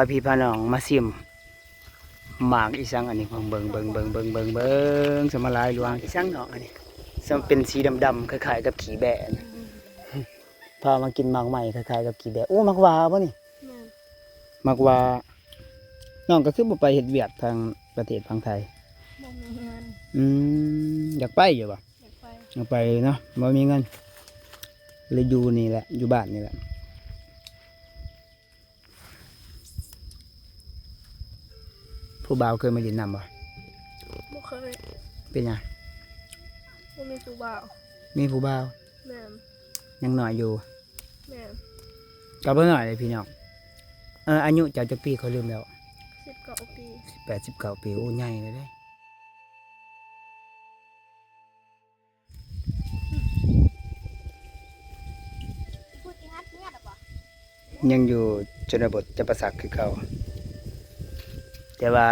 าพี่พาน้องมาซิมหมากอีสังอันนี้เบิ่งสมาลายหลวงอีสังเนาะอันนี้สมเป็นสีดำๆคล้ายๆกับขี้แบะนะพามากินหมากใหม่คล้ายๆกับขี้แบะโอ้หมากวาบ่นี่หมากวาน้องก็คือบ่ไปเฮ็ดเวียกทางประเทศฝั่งไทยบ่มีเงินอยากไปอยู่บ่อยากไปเนาะบ่มีเงินเลยอยู่นี่แหละอยู่บ้านนี่แหละผู้บ่าวเคยมาดินน้ำบ่บ่เคยเป็นยังบ่มีผู้บ่าวมีผู้บ่าวแม่ยังหน่อยอยู่แม่ก็บ่หน่อยเลยพี่น้องอายุเจ้าจักปีเขาลืมแล้ว19 ปี19 ปีโอ้ใหญ่เลยเด้ยังอยู่ชนบทจะประสักคือเขาแต่ว่า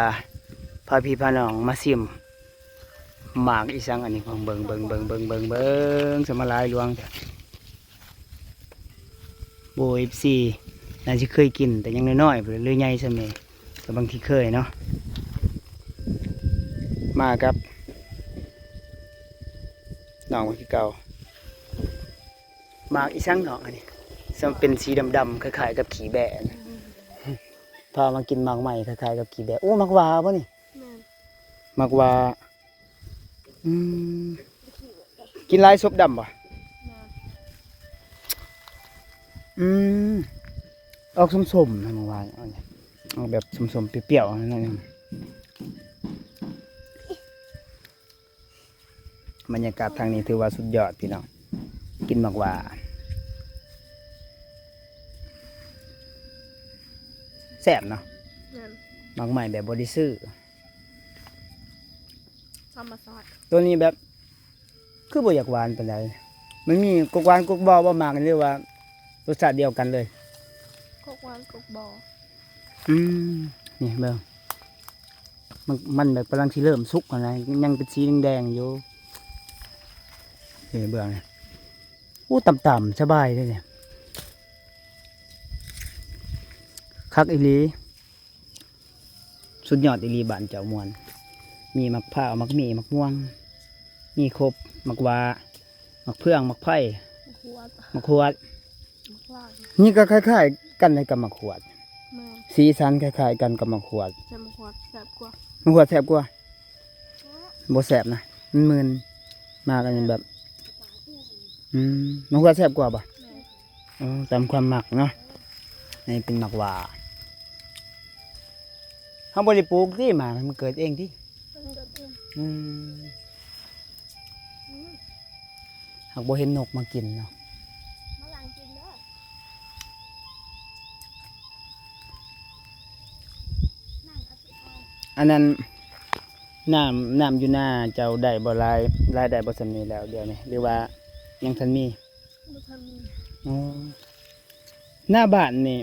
พาพี่พาน้องมาซิมหมากอีสังอันนี้เบิ่งสมาลายหลวงโบFCน่าจะเคยกินแต่ยังน้อยๆหรือใหญ่ซะแม่แต่บางทีเคยเนาะมาครับน้องว่าคือเก่าหมากอีสังเนาะอันนี้สมเป็นสีดำๆคล้ายๆกับขี้แบะนะพามากินหมากใหม่คล้ายๆกับขี้แบะโอ้หมากวาบ่นี่หมากวากินลายซบดำป่ะออกส้มๆนะหมากวาเอาแบบส้มๆเปรี้ยวๆนั่นเองบรรยากาศทางนี้ถือว่าสุดยอดพี่น้องกินหมากวาแซ่บเนาะหมากใหม่แบบบริสุทธิ์ธรรมชาติตัวนี้แบบคือบ่อยากหวานปานใดมันมีกกหวานกกบ่บ่มากเรียกว่ารสชาติเดียวกันเลยกกหวานกกบ่นี่เบิ่งมันแบบกำลังสิเริ่มสุกอะไรยังเป็นสีแดงๆอยู่นี่เบิ่งนี่โอ้ต่ำๆสบายเลยเนี่ยคักอีหลีสุดยอดอีหลีบ้านเจ้ามวนมีมักพร้าวมักมีมักม่วงมีครบมักวามักเพื่องมักไผ่มักขวดนี่ก็คล้ายๆกันในกับมักขวดสีสันคล้ายๆกันกับมักขวดแต่มักขวดแซ่บกว่ามักขวดแซ่บกว่าบ่แซ่บนะมันมึนมากันแบบมักขวดแซ่บกว่าป่ะตามความหมักเนาะนี่เป็นมักวาเขาบริปลูกที่มามันเกิดเองที่หากบ่เห็นนกมากินเนาะอันนั้นน้ำอยู่หน้าเจ้าได้บ่รายได้บ่สำนีแล้วเดี๋ยวนี้หรือว่ายังทันมีหน้าบ้านนี่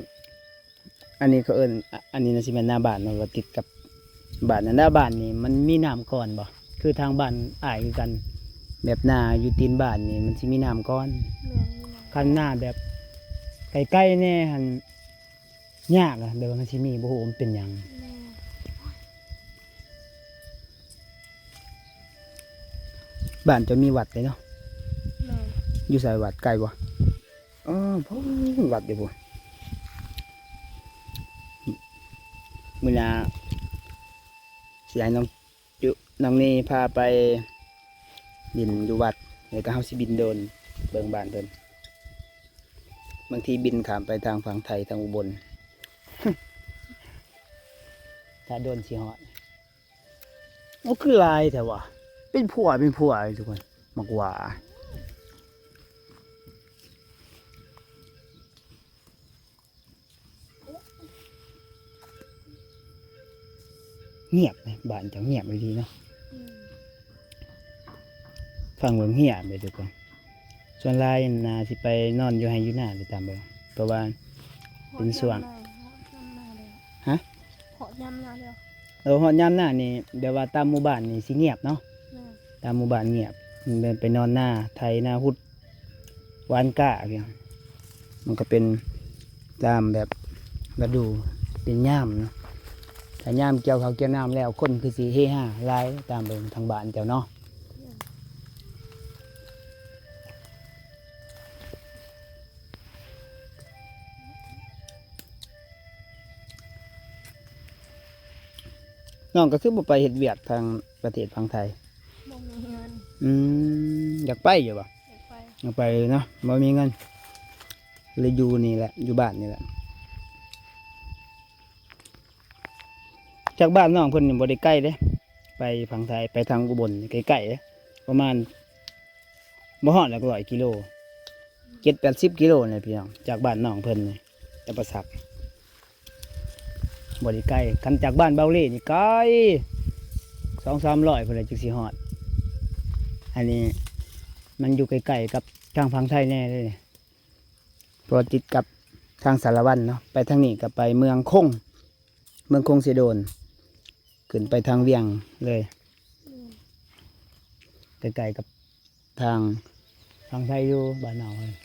อันนี้เขาเอิ้นอันนี้นะสิเป็นหน้าบ้านเนาะว่าติดกับบ้านนั้นหน้าบ้านนี่มันมีน้ำก่อนบ่คือทางบ้านอ้ายคือกันแบบหน้าอยู่ตีนบ้านนี่มันสิมีน้ำก่อนคันหน้าแบบใกล้ๆแน่หันยากอะแบบว่ามันสิมีบ่ฮู้มันเป็นหยังบ้านจะมีวัดเลยเนาะอยู่ใส่วัดไกลบ่เพราะวัดอยู่บ่มื้อหน้าสิให้น้องนี่พาไปบินอยู่วัดแล้วก็เฮาสิบินโดนเบิ่งบ้านเพิ่นบางทีบินข้ามไปทางฝั่งไทยทางอุบล ถ้าโดนสิฮอดโอ้คือลายแต่ว่าเป็นผัวทุกคนมากว่าเงียบเลยบ้านจะเงียบไปดีเนาะฟังเบิ่งเงียบไปทุกคนส่วนลายนาสิไปนอนอยู่ให้อยู่หน้าไปตามเบิ่งเพราะว่าเป็นส่วงฮะหอดยำหน้าแล้วหอดยำหน้านี่เดี๋ยวว่าตามหมู่บ้านนี่สิเงียบเนาะตามหมู่บ้านเงียบมันไปนอนหน้าไทยหน้าพุดวานก้าเพียงมันก็เป็นตามแบบฤดู เป็นย่ามเนาะถ้าย่ามเกี่ยวเขาวเกี่ยวน้ำแล้วคนคือสีเฮฮาหลายตามเบิ่งทางบ้านเจ้าเนาะน้องก็คือบ่ไปเฮ็ดเวียกทางประเทศฝั่งไทย บ่มีเงิน อยากไปอยู่บ่ อยากไป อยากไปเนาะบ่มีเงินเลยอยู่นี่แหละอยู่บ้านนี่แหละจากบ้านน้องเพิ่นนี่บ่ได้ใกล้เด้ไปฝั่งไทยไปทางอุบลใกล้ๆเด้ประมาณบ่ฮอดหลัก100กิโล7-80กิโลนี่พี่น้องจากบ้านน้องเพิ่นนี่แต่ประสักบ่ได้ใกล้คันจากบ้านเบาเล่นี่ไกล200-300พุ่นแหละจึงสิฮอดอันนี้มันอยู่ใกล้ๆกับทางฝั่งไทยแน่เลยเพราะติดกับทางสารวัตรเนาะไปทางนี้ก็ไปเมืองคงเสโดนขึ้นไปทางเวียงเลยใกล้ๆกับทางฝั่งไทยอยู่บ้านเราเลย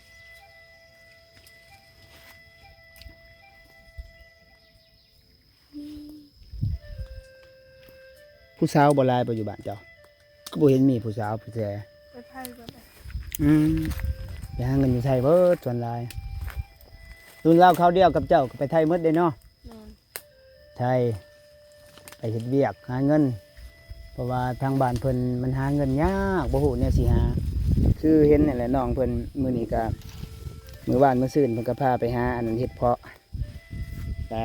ผู้สาวบ่หลายปัจจุบันเจ้าก็บ่เห็นมีผู้สาวผู้แก่ ไปไทยก็ได้ ไปหาเงินอยู่ไทยเบิดส่วนหลายรุ่นเราเขาวเดียวกับเจ้าก็ไปไทยหมดเลยเนาะ แม่น ไทยไปเฮ็ดเวียกหาเงิน เพราะว่าทางบ้านเพิ่นมันหาเงินยากบ่ฮู้แนวสิหาคือเห็นนี่แหละน้องเพิ่นมื้อนี้ก็มื้อวานมื้อซื่นเพิ่นก็พาไปหาอันนั้นเฮ็ดเพาะแต่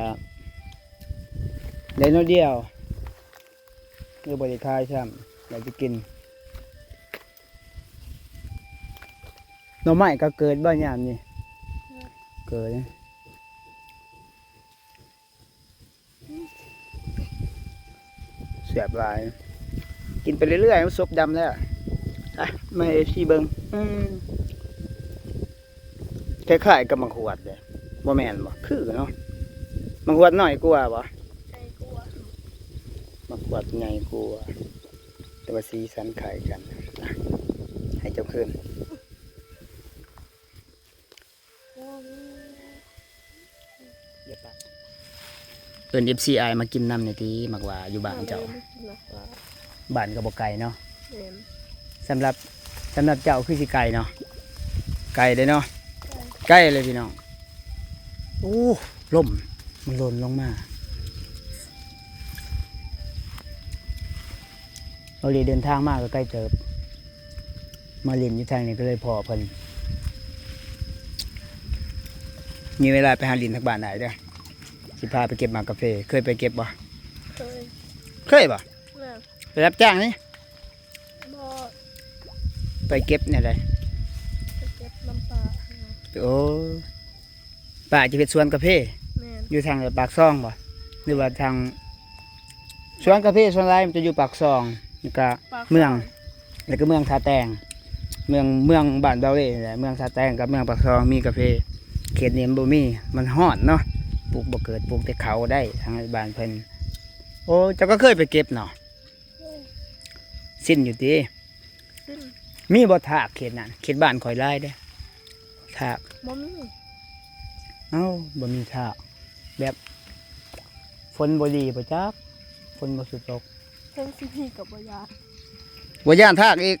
ได้น้อยเดียวเนื้อบ่ได้ขายซ้ำอยากจะกินหน่อไม้ก็เกิดบ่ยามนี่เกิดนะเสียบหลายกินไปเรื่อยๆมันซบดำแล้วอ่ะมาให้พี่เบิ่งคล้ายๆกับมังขวดเลยบ่แม่นบ่คือเนาะมังขวดน้อยกว่าบ่ ใจกลัว มังขวดใหญ่กว่าแต่ว่าสีสันคล้ายกันอ่ะให้เจ้าคืน เอิ้น FCI มากินน้ำในที่มักว่าอยู่บ้านเจ้า ไม่กินหรอกว่า บ้านก็บ่ไกลเนาะ แม่น สำหรับเจ้าคือสิไกลเนาะไกลเด้เนาะใกล้เลยพี่น้องโอ้ลมมันหล่นลงมาเราเดินทางมากก็ใกล้เติบมาเรียนอยู่ทางนี้ก็เลยพอเพิ่นมีเวลาไปหาลินทักบ้านไหนเด้อสิพาไปเก็บหมากกาแฟเคยไปเก็บบ่ เคย เคยบ่ แม่น ไปรับจ้างนี่ บ่ ไปเก็บเนี่ยเลย ไปเก็บน้ำปลา โอ้ป่าจะเป็นสวนกาแฟ แม่น อยู่ทางปากซองบ่หรือว่าทางสวนกาแฟส่วนไรมันจะอยู่ปากซองแล้วก็ ปลา เมืองแล้วก็เมืองท่าแตงเมืองบ้านเบาเล่แหละเมืองท่าแตงกับเมืองปากซองมีกาแฟเขตนี้มันบ่มีมันฮอดเนาะปลูกบ่เกิดปลูกแต่เขาได้ทางบ้านเพิ่นโอ้เจ้าก็เคยไปเก็บเนาะสิ้นอยู่ติ ขึ้น มีบ่ถากเขตนั้นเขตบ้านข่อยไล่เด้ถาก บ่มี เอ้าบ่มีถากแบบฝนบ่ดีบ่จักฝนบ่สุดตก เพิ่งสิพี่กับบ่ยาก บ่ย่านถากอีก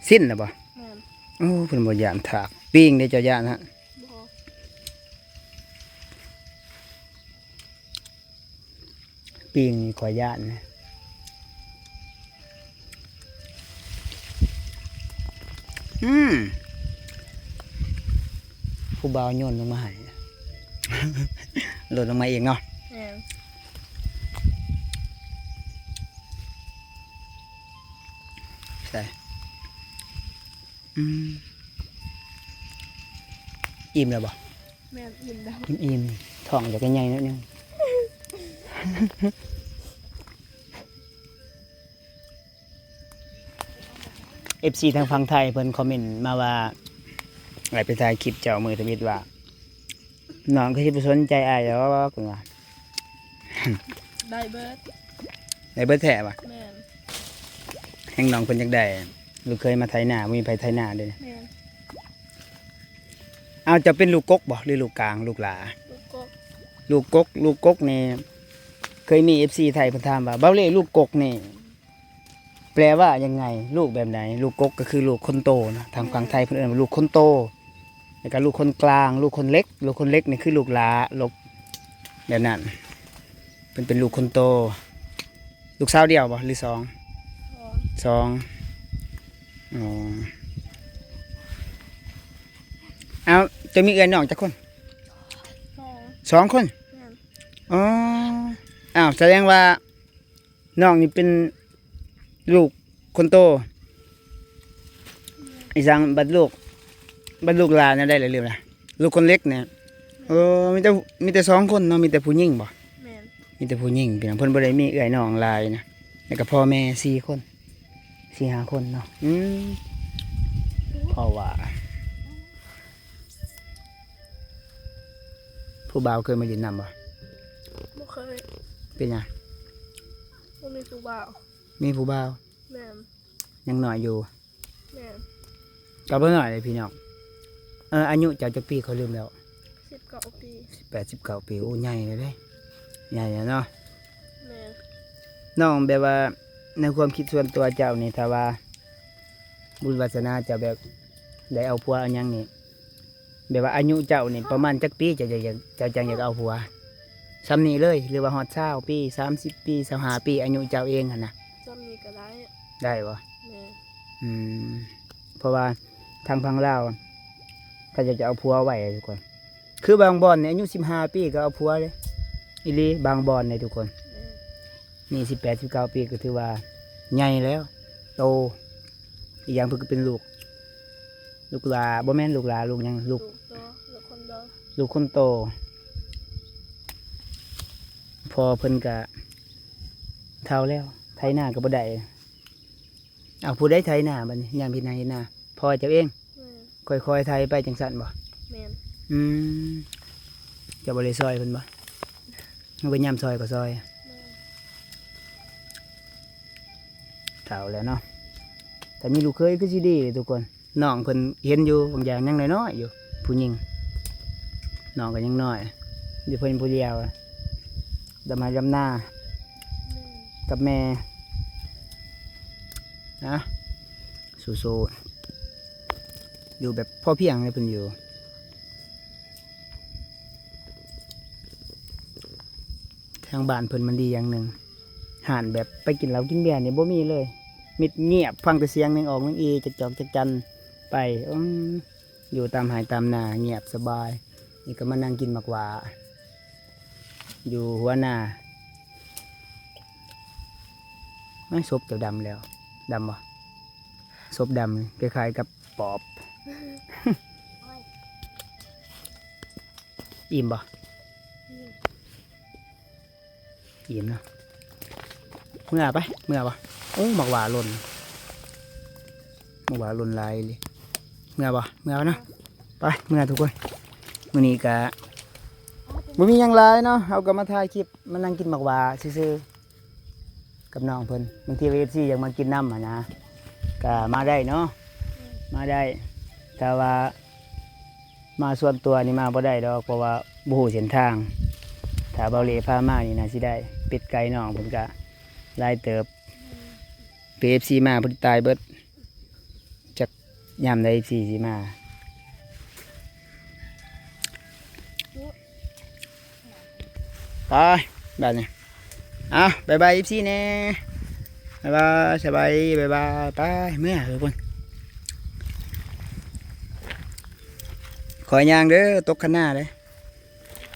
สิ้นน่ะบ่ แม่น โอ้เพิ่นบ่ย่านถากปิ้งได้เจ้าย่านฮะ บ่ ปิ้งนี่ข่อยย่านนะผู้บ่าวโยนลงมาให้ หล่นลงมาเองเนาะ แม่น ใช่อิ่มแล้วบ่ แม่นอิ่มดาว อิ่มท้องอยากจะใหญ่นิดนึง FC ทางฝั่งไทยเพิ่นคอมเมนต์มาว่าไอ้ไปถ่ายคลิปเจ้ามือทวิตว่าน้องก็สิบ่สนใจอ้ายแล้วว่าเพิ่นว่า ได้เบิด ได้เบิดแท้ว่ะ แม่น แห่งน้องเพิ่นอยากได้ลูกเคยมาไถนาบ่มีไผไถนาเด้ แม่น เอาจะเป็นลูกกกบ่หรือลูกกลางลูกหลา ลูกกบ ล ลูกกกนี่เคยมี FC ไทยเพิ่นถามว่าเบ้าเล่ลูกกกนี่แปลว่ายังไงลูกแบบไหนลูกกกก็คือลูกคนโตนะทางฝั่งไทยเพิ่นเอิ้นว่าลูกคนโตแล้วก็ลูกคนกลางลูกคนเล็กนี่คือลูกหลาลูกแบบนั้นเป็นลูกคนโตลูกสาวเดียวบ่หรือสอง สอง อ๋อเอาจะมีเอื้อนน้องจักคน สอง 2 คน แม่น อ๋ออ้าวแสดงว่าน้องนี่เป็นลูกคนโตอีสังบัดลูกหลานเนี่ยได้เลยเรื่องนะลูกคนเล็กเนี่ยมีแต่2 คนเนาะมีแต่ผู้หญิงบ่ แม่น มีแต่ผู้หญิงพี่น้องเพิ่นบ่ได้มีเอื้อยน้องหลายนะแล้วก็พ่อแม่4 คน4-5 คนเนาะเพราะว่าผู้บ่าวเคยมายืนนำบ่ บ่เคย เป็นหยัง บ่มีผู้บ่าว มีผู้บ่าว แม่น ยังน้อยอยู่ แม่น ก็บ่น้อยเลยพี่น้องอายุเจ้าจักปีเขาลืมแล้ว 19 ปี 18-19 ปีโอ้ใหญ่เลยเด้ใหญ่แล้วเนาะ แม่น น้องแบบว่าในความคิดส่วนตัวเจ้านี่ถ้าว่าบุญวาสนาเจ้าแบบได้เอาผัวเอาหยังนี่แบบว่าอายุเจ้านี่ประมาณจักปีเจ้าจังอยากเอาผัวซ้ำนี้เลยหรือว่าฮอด20ปี30ปี25ปีอายุเจ้าเองหั่นน่ะ จำนี้ก็ได้ ได้บ่ แม่น เพราะว่าทางพังลาวเขาจะเอาผัวไว้ทุกคนคือบางบอนเนี่ยอายุ15 ปีก็เอาผัวเลยอีหลีบางบอนเนี่ยทุกคน แม่น นี่18-19 ปีก็ถือว่าใหญ่แล้วโตอีกอย่างเพิ่นก็เป็นลูกหลาบ่แม่นลูกหลาลูกหยังลูก ลูกคนเดียว ลูกคนโตพอเพิ่นก็เฒ่าแล้วไถนาก็บ่ได้เอาผู้ใดไถนาบัดนี้ยามพี่นาเฮ็ดนาพ่อเจ้าเอง แม่น ค่อยๆไถไปจังซั่นบ่ แม่น เจะบ่ได้ซอยเพิ่นบ่เอาไปยามซอยก็ซอย แม่น เฒ่าแล้วเนาะแต่มีลูกเคยคือสิดีเลยทุกคนน้องเพิ่นเห็นอยู่บางอย่างยังน้อยๆอยู่ผู้หญิงน้องก็ยังน้อยเดี๋ยวเพิ่นผู้เดียวดำหน้า กับแม่นะสู้ๆอยู่แบบพ่อเพียงเลยเพิ่นอยู่ทางบ้านเพิ่นมันดีอย่างหนึ่งห่านแบบไปกินเหล้ากินเบียร์เนี่ยบ่มีเลยมิดเงียบฟังแต่เสียงนึงออกนึงอีจักจอกจักจันไปอยู่ตามหายตามนาเงียบสบายนี่ก็มานั่งกินหมากหวาอยู่หัวหน้าไม่ศพจะดำแล้วดำบ่ศพดำคล้ายๆกับปอบ อิ่มบ่อิ่มเนาะเมื่อไปเมื่อบ่โอ้หมากหวาหล่นหมากหวาหล่นลายเลยเมื่อบ่เมื่อเนาะไปเมื่อทุกคนมื้อนี้ก็บ่มีหยังหลายเนาะเอาก็มาถ่ายคลิปมานั่งกินหมากหวาซื่อๆกับน้องเพิ่นบางที FC อยากมากินน้ำนะก็มาได้เนาะมาได้แต่ว่ามาส่วนตัวนี่มาบ่ได้ดอกเพราะว่าบ่ฮู้เส้นทางถ้าเบาเลพามานี่น่าสิได้เป็ดไก่น้องเพิ่นก็หลายเติบ FC มาเพิ่นตายเบิดจักยามใด FC สิมาไปแบบนี้เอาบายบาย FC แน่บายบายสบายบายบายไปเมื่อทุกคนขอย่างเด้อตกขนาเลย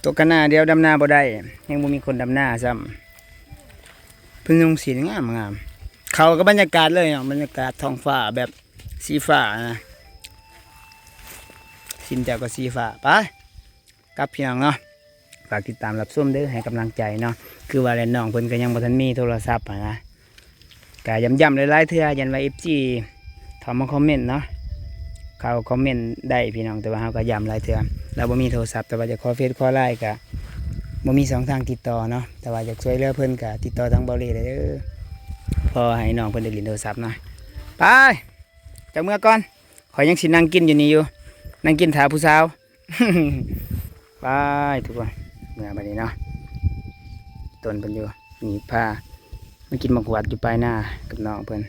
ตกขนาเดียวดำนาบ่ได้ยังบ่มีคนดำนาซ้ำเพิ่งลงสีงามงามเขาก็บรรยากาศเลยเนาะบรรยากาศท้องฟ้าแบบสีฟ้านะสินเจ้าก็สีฟ้าไปกลับพี่น้องเนาะฝากติดตามรับชมเด้อให้กำลังใจเนาะคือว่าแลน้องเพิ่นก็ยังบ่ทันมีโทรศัพท์นะก็ย้ำๆหลายๆเทื่อยันว่า FG เข้ามาคอมเมนต์เนาะเขาคอมเมนต์ได้พี่น้องแต่ว่าเราก็ย้ำหลายเทื่อเราบ่มีโทรศัพท์แต่ว่าจะขอเฟซขอไลน์ก็บ่มี2 ทางติดต่อเนาะแต่ว่าอยากช่วยเหลือเพิ่นก็ติดต่อทางเบาเลได้เด้อพอให้น้องเพิ่นได้เล่นโทรศัพท์หน่อยไปจากเมื่อก่อนขอยยังสินั่งกินอยู่นี่อยู่นั่งกินถาผู้สาว ไปทุกคน เมื่อบัดนี้เนาะต้นเพิ่นอยู่นี่พามากินหมกหวัดอยู่ปลายหน้ากับน้องเพิ่น